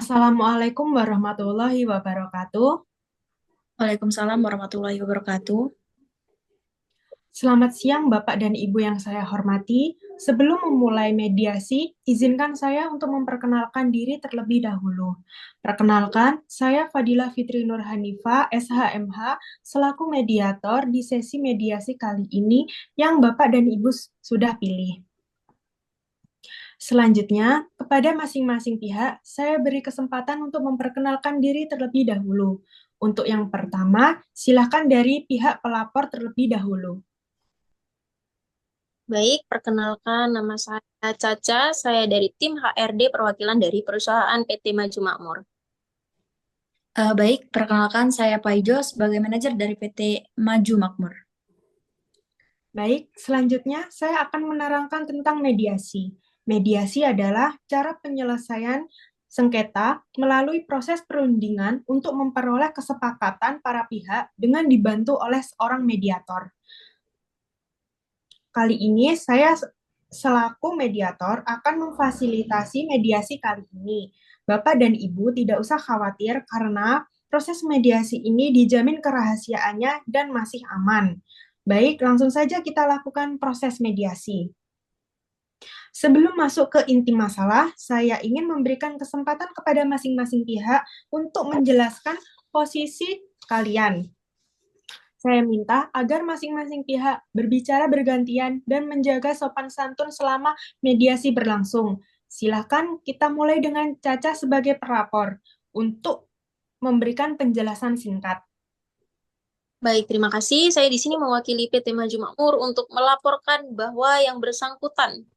Assalamualaikum warahmatullahi wabarakatuh. Waalaikumsalam warahmatullahi wabarakatuh. Selamat siang Bapak dan Ibu yang saya hormati. Sebelum memulai mediasi, izinkan saya untuk memperkenalkan diri terlebih dahulu. Perkenalkan, saya Fadila Fitri Nur Hanifa, SHMH, selaku mediator di sesi mediasi kali ini yang Bapak dan Ibu sudah pilih. Selanjutnya, kepada masing-masing pihak, saya beri kesempatan untuk memperkenalkan diri terlebih dahulu. Untuk yang pertama, silakan dari pihak pelapor terlebih dahulu. Baik, perkenalkan nama saya Caca. Saya dari tim HRD perwakilan dari perusahaan PT Maju Makmur. Baik, perkenalkan saya Paijo sebagai manajer dari PT Maju Makmur. Baik, selanjutnya saya akan menerangkan tentang mediasi. Mediasi adalah cara penyelesaian sengketa melalui proses perundingan untuk memperoleh kesepakatan para pihak dengan dibantu oleh seorang mediator. Kali ini saya selaku mediator akan memfasilitasi mediasi kali ini. Bapak dan Ibu tidak usah khawatir karena proses mediasi ini dijamin kerahasiaannya dan masih aman. Baik, langsung saja kita lakukan proses mediasi. Sebelum masuk ke inti masalah, saya ingin memberikan kesempatan kepada masing-masing pihak untuk menjelaskan posisi kalian. Saya minta agar masing-masing pihak berbicara bergantian dan menjaga sopan santun selama mediasi berlangsung. Silakan kita mulai dengan Caca sebagai pelapor untuk memberikan penjelasan singkat. Baik, terima kasih. Saya di sini mewakili PT Maju Makmur untuk melaporkan bahwa yang bersangkutan,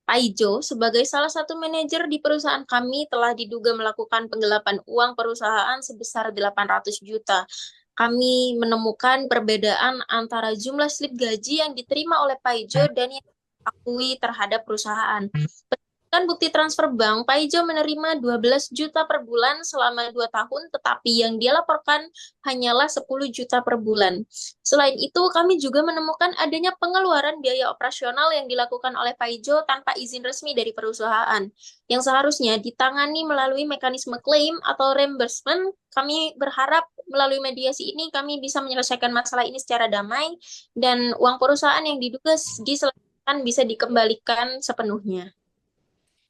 Paijo, sebagai salah satu manajer di perusahaan kami telah diduga melakukan penggelapan uang perusahaan sebesar 800 juta. Kami menemukan perbedaan antara jumlah slip gaji yang diterima oleh Paijo dan yang diakui terhadap perusahaan. Kan bukti transfer bank, Paijo menerima 12 juta per bulan selama 2 tahun, tetapi yang dia laporkan hanyalah 10 juta per bulan. Selain itu, kami juga menemukan adanya pengeluaran biaya operasional yang dilakukan oleh Paijo tanpa izin resmi dari perusahaan, yang seharusnya ditangani melalui mekanisme klaim atau reimbursement. Kami berharap melalui mediasi ini kami bisa menyelesaikan masalah ini secara damai dan uang perusahaan yang diduga diselesaikan bisa dikembalikan sepenuhnya.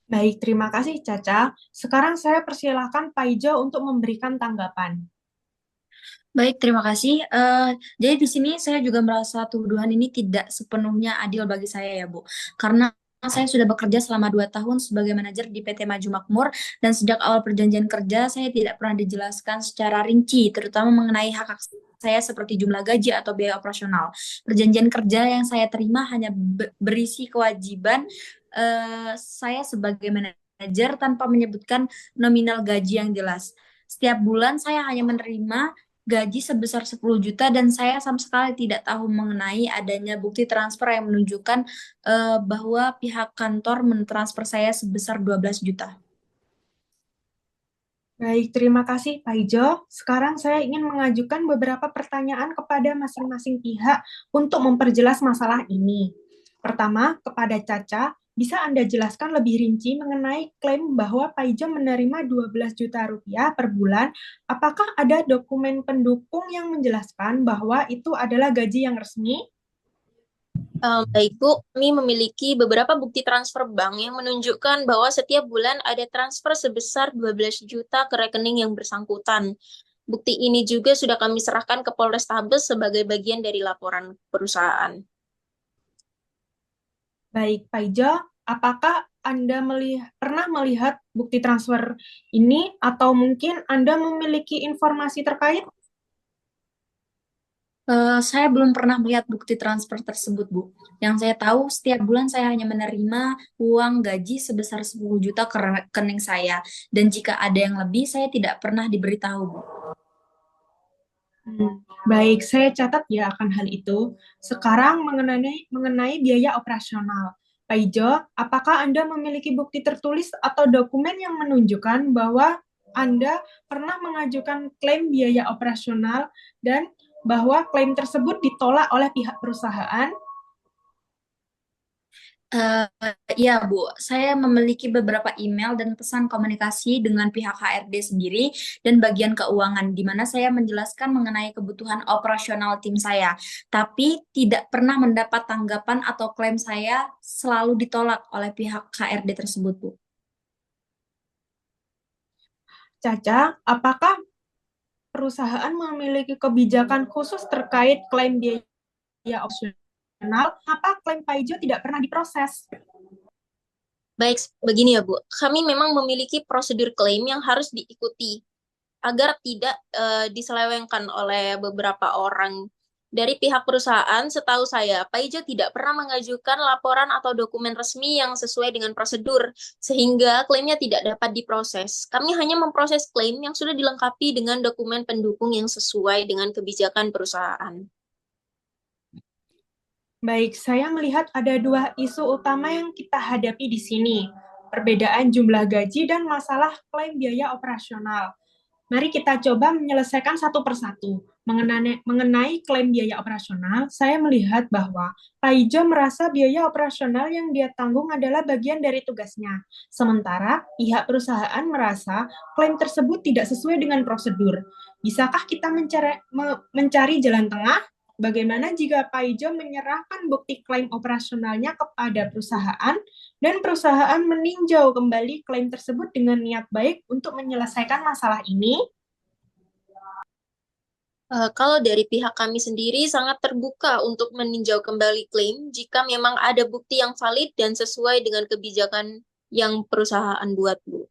Baik, terima kasih Caca. Sekarang saya persilahkan Pak Ijo untuk memberikan tanggapan. Baik, terima kasih. Jadi di sini saya juga merasa tuduhan ini tidak sepenuhnya adil bagi saya ya, Bu. Karena saya sudah bekerja selama 2 tahun sebagai manajer di PT Maju Makmur dan sejak awal perjanjian kerja saya tidak pernah dijelaskan secara rinci, terutama mengenai hak-hak saya seperti jumlah gaji atau biaya operasional. Perjanjian kerja yang saya terima hanya berisi kewajiban saya sebagai manajer tanpa menyebutkan nominal gaji yang jelas. Setiap bulan saya hanya menerima gaji sebesar 10 juta dan saya sama sekali tidak tahu mengenai adanya bukti transfer yang menunjukkan bahwa pihak kantor mentransfer saya sebesar 12 juta. Baik, terima kasih Pak Ijo. Sekarang saya ingin mengajukan beberapa pertanyaan kepada masing-masing pihak untuk memperjelas masalah ini. Pertama, kepada Caca, bisa Anda jelaskan lebih rinci mengenai klaim bahwa Pak Ijo menerima 12 juta rupiah per bulan? Apakah ada dokumen pendukung yang menjelaskan bahwa itu adalah gaji yang resmi? Baik Bu, kami memiliki beberapa bukti transfer bank yang menunjukkan bahwa setiap bulan ada transfer sebesar 12 juta ke rekening yang bersangkutan. Bukti ini juga sudah kami serahkan ke Polrestabes sebagai bagian dari laporan perusahaan. Baik, Pak Ijo, apakah Anda pernah melihat bukti transfer ini atau mungkin Anda memiliki informasi terkait? Saya belum pernah melihat bukti transfer tersebut, Bu. Yang saya tahu, setiap bulan saya hanya menerima uang gaji sebesar 10 juta ke rekening saya. Dan jika ada yang lebih, saya tidak pernah diberitahu, Bu. Baik, saya catat ya akan hal itu. Sekarang mengenai biaya operasional. Pak Ijo, apakah Anda memiliki bukti tertulis atau dokumen yang menunjukkan bahwa Anda pernah mengajukan klaim biaya operasional dan bahwa klaim tersebut ditolak oleh pihak perusahaan? Eh, Iya, Bu. Saya memiliki beberapa email dan pesan komunikasi dengan pihak HRD sendiri dan bagian keuangan, di mana saya menjelaskan mengenai kebutuhan operasional tim saya. Tapi tidak pernah mendapat tanggapan atau klaim saya selalu ditolak oleh pihak HRD tersebut, Bu. Caca, apakah perusahaan memiliki kebijakan khusus terkait klaim biaya opsional? Apa klaim Pak Ijo tidak pernah diproses? Baik, begini ya Bu, kami memang memiliki prosedur klaim yang harus diikuti agar tidak diselewengkan oleh beberapa orang. Dari pihak perusahaan, setahu saya, Pak Ijo tidak pernah mengajukan laporan atau dokumen resmi yang sesuai dengan prosedur, sehingga klaimnya tidak dapat diproses. Kami hanya memproses klaim yang sudah dilengkapi dengan dokumen pendukung yang sesuai dengan kebijakan perusahaan. Baik, saya melihat ada dua isu utama yang kita hadapi di sini. Perbedaan jumlah gaji dan masalah klaim biaya operasional. Mari kita coba menyelesaikan satu persatu. Mengenai klaim biaya operasional, saya melihat bahwa Pak Ijo merasa biaya operasional yang dia tanggung adalah bagian dari tugasnya. Sementara pihak perusahaan merasa klaim tersebut tidak sesuai dengan prosedur. Bisakah kita mencari jalan tengah? Bagaimana jika Pak Ijo menyerahkan bukti klaim operasionalnya kepada perusahaan dan perusahaan meninjau kembali klaim tersebut dengan niat baik untuk menyelesaikan masalah ini? Kalau dari pihak kami sendiri sangat terbuka untuk meninjau kembali klaim jika memang ada bukti yang valid dan sesuai dengan kebijakan yang perusahaan buat, Bu.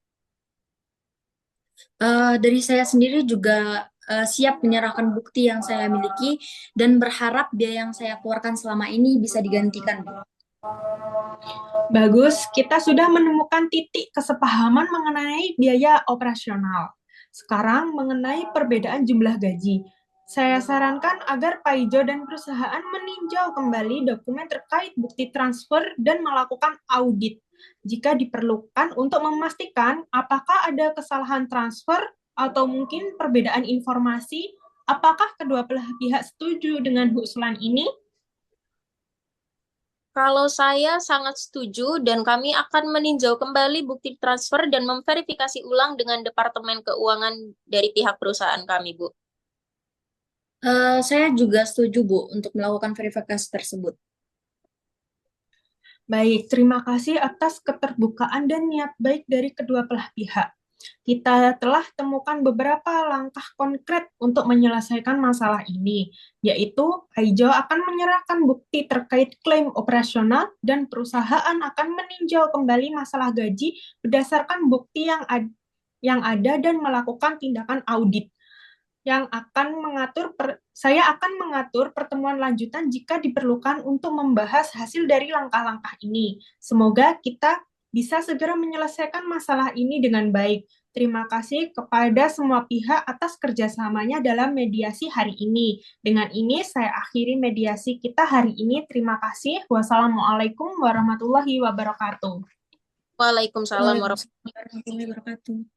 Dari saya sendiri juga siap menyerahkan bukti yang saya miliki dan berharap biaya yang saya keluarkan selama ini bisa digantikan, Bu. Bagus, kita sudah menemukan titik kesepahaman mengenai biaya operasional. Sekarang mengenai perbedaan jumlah gaji. Saya sarankan agar Pak Ijo dan perusahaan meninjau kembali dokumen terkait bukti transfer dan melakukan audit jika diperlukan untuk memastikan apakah ada kesalahan transfer atau mungkin perbedaan informasi. Apakah kedua belah pihak setuju dengan usulan ini? Kalau saya sangat setuju dan kami akan meninjau kembali bukti transfer dan memverifikasi ulang dengan Departemen Keuangan dari pihak perusahaan kami, Bu. Saya juga setuju, Bu, untuk melakukan verifikasi tersebut. Baik, terima kasih atas keterbukaan dan niat baik dari kedua belah pihak. Kita telah temukan beberapa langkah konkret untuk menyelesaikan masalah ini, yaitu Aijo akan menyerahkan bukti terkait klaim operasional dan perusahaan akan meninjau kembali masalah gaji berdasarkan bukti yang ada dan melakukan tindakan audit saya akan mengatur pertemuan lanjutan jika diperlukan untuk membahas hasil dari langkah-langkah ini. Semoga kita bisa segera menyelesaikan masalah ini dengan baik. Terima kasih kepada semua pihak atas kerjasamanya dalam mediasi hari ini. Dengan ini saya akhiri mediasi kita hari ini. Terima kasih. Wassalamualaikum warahmatullahi wabarakatuh. Waalaikumsalam warahmatullahi Waalaikumsalam warahmatullahi wabarakatuh.